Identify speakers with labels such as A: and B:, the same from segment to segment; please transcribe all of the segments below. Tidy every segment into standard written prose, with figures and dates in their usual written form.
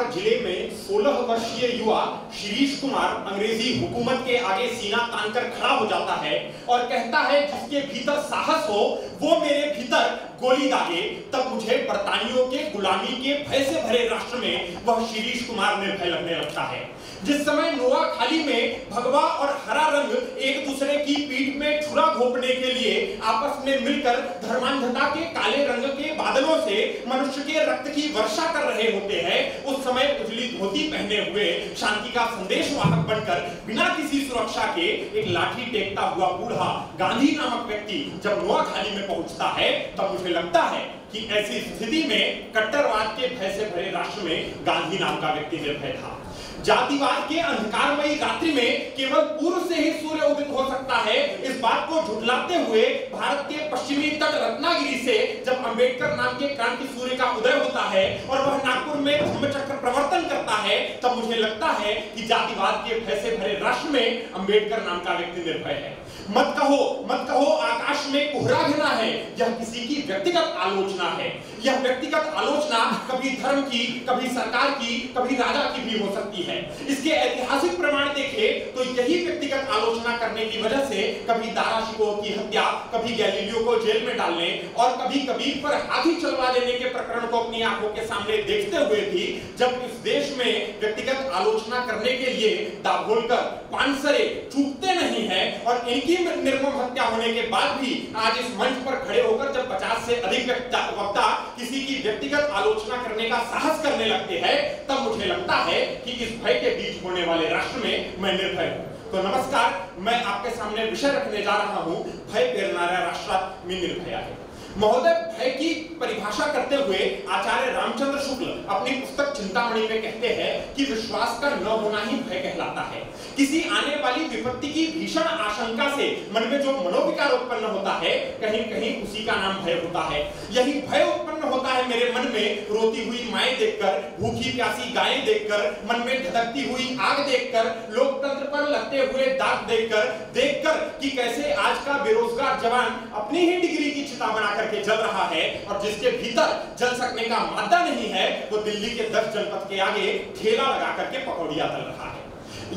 A: बिहार जिले में 16 वर्षीय युवा शिरीष कुमार अंग्रेजी हुकूमत के आगे सीना तानकर खड़ा हो जाता है और कहता है जिसके भीतर साहस हो वो मेरे भीतर गोली दागे। तब मुझे बरतानियों के गुलामी के भय से भरे राष्ट्र में वह शिरीष कुमार निर्भय लगने लगता है। जिस समय नोआखाली में भगवा और हरा रंग एक दूसरे की पीठ में छुरा घोंपने के लिए आपस में मिलकर धर्मांधता के काले रंग के बादलों से मनुष्य के रक्त की वर्षा कर रहे होते हैं, उस समय उजली धोती पहने हुए शांति का संदेश वाहक बनकर बिना किसी सुरक्षा के एक लाठी टेकता हुआ बूढ़ा गांधी नामक व्यक्ति जब नोआखाली में पहुंचता है, तब मुझे लगता है कि ऐसी स्थिति में कट्टरवाद के भय से भरे राष्ट्र में गांधी नाम का व्यक्ति निर्भय था। जातिवाद के अंधकारमयी रात्रि में केवल पूर्व से ही सूर्य उदित हो सकता है, इस बात को झुठलाते हुए भारत के पश्चिमी तट रत्नागिरी से जब अंबेडकर नाम के क्रांति सूर्य का उदय होता है और वह नागपुर में धम्मचक्र प्रवर्तन करता है, तब मुझे लगता है कि जातिवाद के भय से भरे राष्ट्र में अंबेडकर नाम का व्यक्ति निर्भय है। मत कहो आकाश में कोहरा घना है, यह किसी की व्यक्तिगत आलोचना है। यह व्यक्तिगत आलोचना कभी धर्म की, कभी सरकार की, कभी राजा की भी हो सकती है। इसके ऐतिहासिक प्रमाण देखें तो यही व्यक्तिगत आलोचना करने की वजह से कभी दारा शिकोह की हत्या, कभी गैलीलियो को जेल में डालने और कभी कबीर पर हाथी चलवा देने के प्रकरण को अपनी आंखों के सामने देखते हुए भी जब इस देश में व्यक्तिगत आलोचना करने के लिए दाभोलकर पानसरे चूकते नहीं है और इनकी निर्मम हत्या होने के बाद भी आज इस मंच पर खड़े होकर जब 50 से अधिक वक्ता किसी की व्यक्तिगत आलोचना करने का साहस करने लगते हैं, तब मुझे लगता है कि इस भय के बीच होने वाले राष्ट्र में मैं निर्भय हूं। तो नमस्कार, मैं आपके सामने विषय रखने जा रहा हूं भय प्रेरणारा राष्ट्र में निर्भया है। महोदय, भय की परिभाषा करते हुए आचार्य रामचंद्र शुक्ल अपनी पुस्तक चिंतामणि में कहते हैं कि विश्वास का न होना ही भय कहलाता है। किसी आने वाली विपत्ति की भीषण आशंका से मन में जो मनोविकार उत्पन्न होता है, कहीं कहीं उसी का नाम भय होता है। यही भय उत्पन्न होता है मेरे मन में रोती हुई माएं देखकर, भूखी प्यासी गायें देखकर, मन में धधकती हुई आग देखकर, लोकतंत्र पर लगते हुए दाग देखकर कि कैसे आज का बेरोजगार जवान अपनी ही डिग्री की चिता बनाकर के जल रहा है और जिसके भीतर जल सकने का मादा नहीं है, वो दिल्ली के 10 जनपद के आगे ठेला लगा करके पकौड़ियां तल रहा है।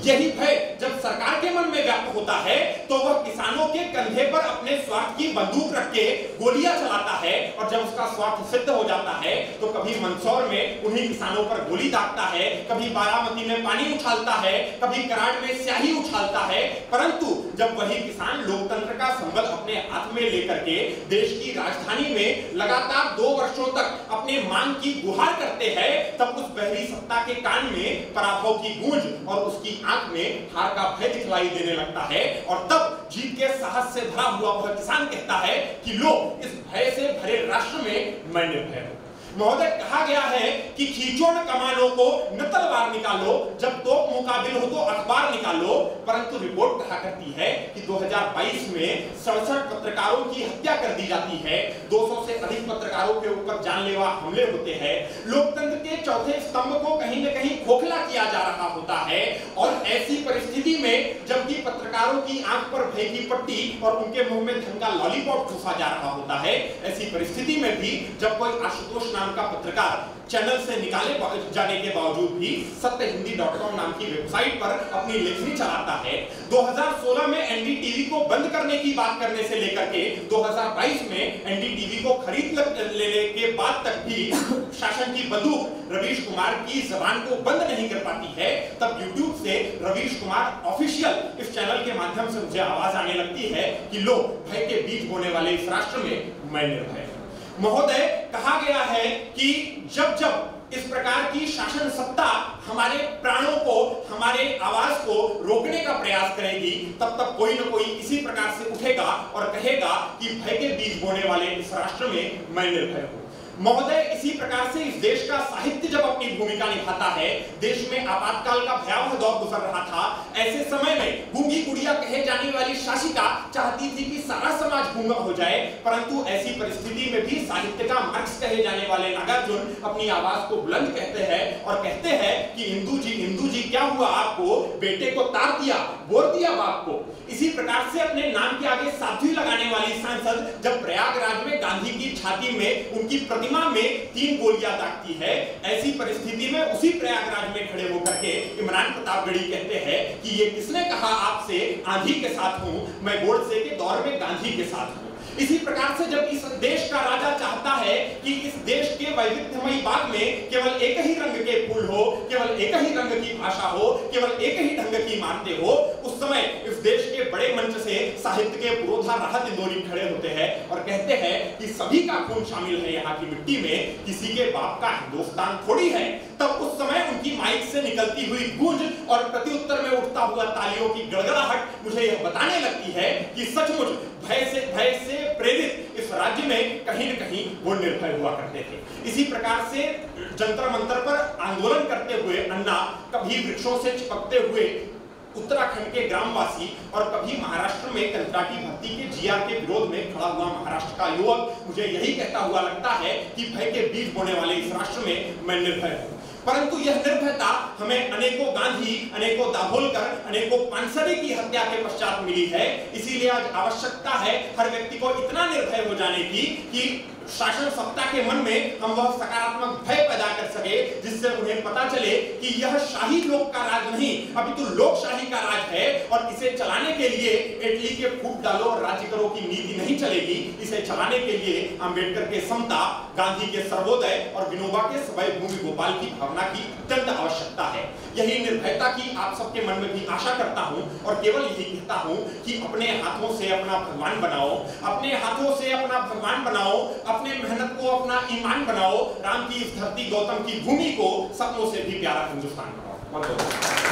A: यही भय जब सरकार के मन में व्याप्त होता है तो वह किसानों के कंधे पर अपने स्वार्थ की बंदूक रख के गोलियां चलाता है और जब उसका स्वार्थ सिद्ध हो जाता है तो कभी मंदसौर में उन्हीं किसानों पर गोली दागता है, कभी बारामती में पानी उछालता है, कभी कराड़ में स्याही उछालता है। परंतु जब वही किसान लोकतंत्र का संबल अपने हाथ में लेकर के देश की राजधानी में लगातार 2 वर्षों तक अपने मांग की गुहार करते हैं, तब उस बहरी सत्ता के कान में पराभव की गूंज और उसकी आंख में हार का भय दिखलाई देने लगता है और तब जीत के साहस से भरा हुआ वह किसान कहता है कि लो, इस भय से भरे राष्ट्र में मैं निर्भय हूं। महोदय, कहा गया है कि खींचो न कमानों को न तलवार निकालो, जब तोप मुकाबिल हो तो अखबार निकालो। परंतु रिपोर्ट कहा करती है कि 2022 में 67 पत्रकारों की हत्या कर दी जाती है, 200 से अधिक पत्रकारों के ऊपर जानलेवा हमले होते हैं, लोकतंत्र के चौथे स्तंभ को कहीं न कहीं खोखला किया जा रहा होता है। और ऐसी परिस्थिति में जबकि पत्रकारों की आंख पर भय की पट्टी और उनके मुंह में धन का लॉलीपॉप ठूसा जा रहा होता है, ऐसी परिस्थिति में भी जब कोई आशुतोष का पत्रकार चैनल से निकाले जाने के बावजूद भी सत्यहिंदी.com नाम की वेबसाइट पर अपनी लेखनी चलाता है, 2016 में एनडीटीवी को बंद करने की बात करने से लेकर के 2022 में एनडीटीवी को खरीद लेने के बाद तक भी शासन की बंदूक रवीश कुमार की जबान को बंद नहीं कर पाती है, तब YouTube से रवीश कुमार ऑफिशियल इस चैनल के माध्यम से मुझे आवाज आने लगती है कि लो, भय के बीच होने वाले इस राष्ट्र में मैं निर्भय हूं। महोदय, कहा गया है कि जब जब इस प्रकार की शासन सत्ता हमारे प्राणों को, हमारे आवाज को रोकने का प्रयास करेगी, तब तब कोई न कोई इसी प्रकार से उठेगा और कहेगा कि भय के बीच बोने वाले इस राष्ट्र में मैं निर्भय हूं। महोदय, इसी प्रकार से इस देश का साहित्य जब अपनी भूमिका निभाता है, देश में आपातकाल का भयावह दौर गुजर रहा था, ऐसे समय में गूंगी गुड़िया कहे जाने वाली शासिका चाहती थी कि सारा समाज गूंगा हो जाए, परंतु ऐसी परिस्थिति में भी साहित्य का मार्क्स कहे जाने वाले नागार्जुन अपनी आवाज को बुलंद कहते हैं और कहते हैं कि हिंदू जी क्या हुआ आपको, बेटे को तार दिया, बोल दिया बाप को। इसी प्रकार से अपने नाम के आगे साध्वी लगाने वाली सांसद जब प्रयागराज में गांधी की छाती में उनकी प्रतिमा में 3 गोलियां दागती है। ऐसी परिस्थिति में उसी प्रयागराज में खड़े होकर के इमरान प्रतापगढ़ी कहते हैं कि ये किसने कहा आपसे आंधी के साथ हूं, मैं गोडसे के दौर में गांधी के साथ हूं। इसी प्रकार से जब इस देश का राजा चाहता है कि इस देश के वैविध्यमयी बाग में केवल एक ही रंग के फूल हो, केवल एक ही रंग की भाषा हो, केवल एक ही ढंग की इमारतें हो, उस समय इस देश के बड़े मंच से साहित्य के पुरोधा राहत इंदौरी खड़े होते हैं और कहते हैं कि सभी का खून शामिल है यहाँ की मिट्टी में, किसी के बाप का हिंदुस्तान थोड़ी है। तब उस समय उनकी माइक से निकलती हुई गूंज और प्रत्युत्तर में उठता हुआ तालियों की गड़गड़ाहट मुझे यह बताने लगती है कि सचमुच भय से प्रेरित इस राज्य में कहीं न कहीं वो निर्भय हुआ करते थे। इसी प्रकार से जंतर मंतर पर आंदोलन करते हुए अन्ना कभी वृक्षों से चिपकते हुए उत्तराखंड के ग्रामवासी और कभी महाराष्ट्र में कंत्राटी भर्ती के जीआर के विरोध में खड़ा हुआ महाराष्ट्र का युवक मुझे यही कहता हुआ लगता है कि भय के बीज बोने वाले इस राष्ट्र में मैं निर्भय हूं। परंतु यह निर्भयता हमें अनेकों गांधी, अनेकों दाभोलकर, अनेकों पानसरे की हत्या के पश्चात मिली है। इसीलिए आज आवश्यकता है हर व्यक्ति को इतना निर्भय हो जाने की कि शासन सत्ता के मन में हम वह सकारात्मक भय पैदा कर सके जिससे उन्हें पता चले कि यह शाही लोक का राज नहीं अपितु लोकशाही का राज है और इसे चलाने के लिए इटली के फूट डालो और राज्य करो की नीति नहीं चलेगी। इसे चलाने के लिए अंबेडकर के समता, गांधी के सर्वोदय और विनोबा के सवै भूमि गोपाल की भावना की अत्यंत आवश्यकता है। यही निर्भयता की आप सबके मन में भी आशा करता हूं और केवल यही कहता हूं कि अपने हाथों से अपना भगवान बनाओ, अपने हाथों से अपना भगवान बनाओ, अपने मेहनत को अपना ईमान बनाओ, राम की इस धरती गौतम की भूमि को सपनों से भी प्यारा हिंदुस्तान बनाओ।